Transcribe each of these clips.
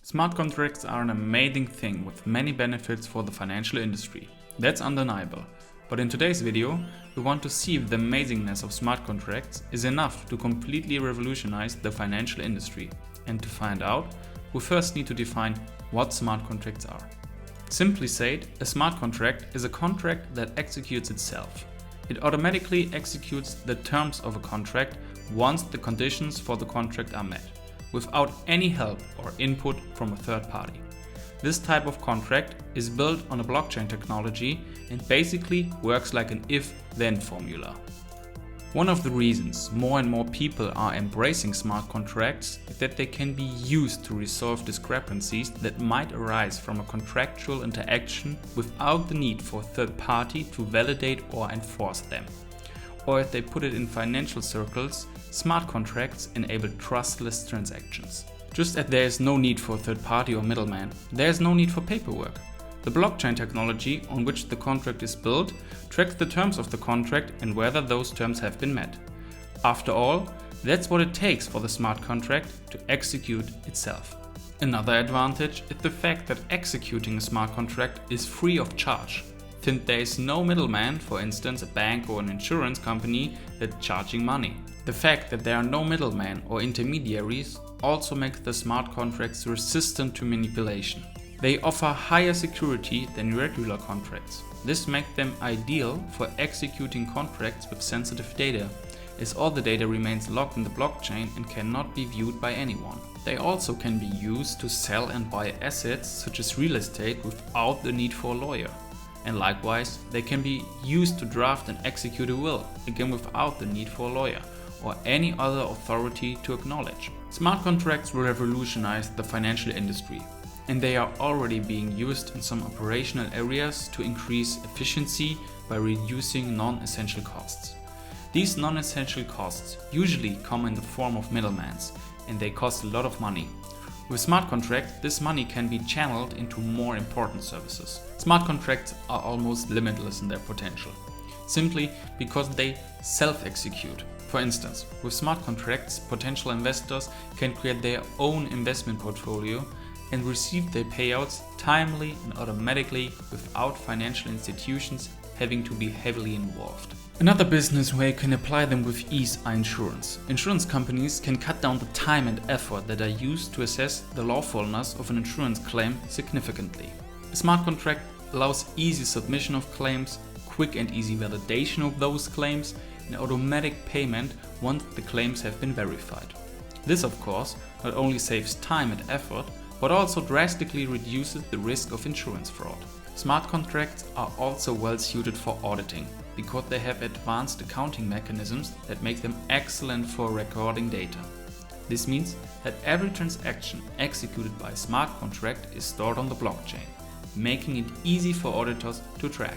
Smart contracts are an amazing thing with many benefits for the financial industry. That's undeniable. But in today's video, we want to see if the amazingness of smart contracts is enough to completely revolutionize the financial industry. And to find out, we first need to define what smart contracts are. Simply said, a smart contract is a contract that executes itself. It automatically executes the terms of a contract once the conditions for the contract are met, without any help or input from a third party. This type of contract is built on a blockchain technology and basically works like an if-then formula. One of the reasons more and more people are embracing smart contracts is that they can be used to resolve discrepancies that might arise from a contractual interaction without the need for a third party to validate or enforce them. Or if they put it in financial circles, smart contracts enable trustless transactions. Just as there is no need for a third party or middleman, there is no need for paperwork. The blockchain technology on which the contract is built tracks the terms of the contract and whether those terms have been met. After all, that's what it takes for the smart contract to execute itself. Another advantage is the fact that executing a smart contract is free of charge, since there is no middleman, for instance a bank or an insurance company, that's charging money. The fact that there are no middlemen or intermediaries also makes the smart contracts resistant to manipulation. They offer higher security than regular contracts. This makes them ideal for executing contracts with sensitive data, as all the data remains locked in the blockchain and cannot be viewed by anyone. They also can be used to sell and buy assets such as real estate without the need for a lawyer. And likewise, they can be used to draft and execute a will, again without the need for a lawyer or any other authority to acknowledge. Smart contracts will revolutionize the financial industry, and they are already being used in some operational areas to increase efficiency by reducing non-essential costs. These non-essential costs usually come in the form of middlemen, and they cost a lot of money. With smart contracts, this money can be channeled into more important services. Smart contracts are almost limitless in their potential, simply because they self-execute. For instance, with smart contracts, potential investors can create their own investment portfolio and receive their payouts timely and automatically without financial institutions having to be heavily involved. Another business where you can apply them with ease are insurance. Insurance companies can cut down the time and effort that are used to assess the lawfulness of an insurance claim significantly. A smart contract allows easy submission of claims, quick and easy validation of those claims, and automatic payment once the claims have been verified. This, of course, not only saves time and effort, but also drastically reduces the risk of insurance fraud. Smart contracts are also well suited for auditing, because they have advanced accounting mechanisms that make them excellent for recording data. This means that every transaction executed by a smart contract is stored on the blockchain, making it easy for auditors to track.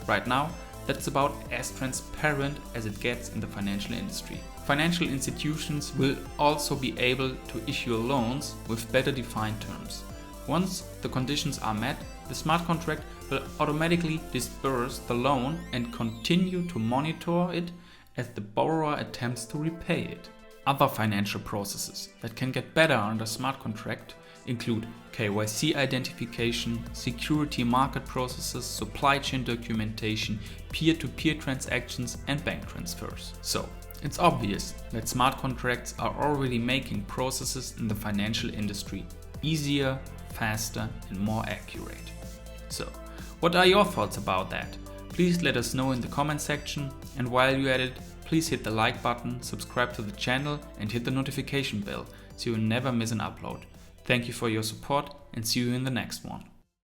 Right now, that's about as transparent as it gets in the financial industry. Financial institutions will also be able to issue loans with better defined terms. Once the conditions are met, the smart contract will automatically disburse the loan and continue to monitor it as the borrower attempts to repay it. Other financial processes that can get better under smart contract include KYC identification, security market processes, supply chain documentation, peer-to-peer transactions, and bank transfers. So, it's obvious that smart contracts are already making processes in the financial industry easier, faster, and more accurate. So, what are your thoughts about that? Please let us know in the comment section, and while you're at it, please hit the like button, subscribe to the channel, and hit the notification bell so you'll never miss an upload. Thank you for your support, and see you in the next one.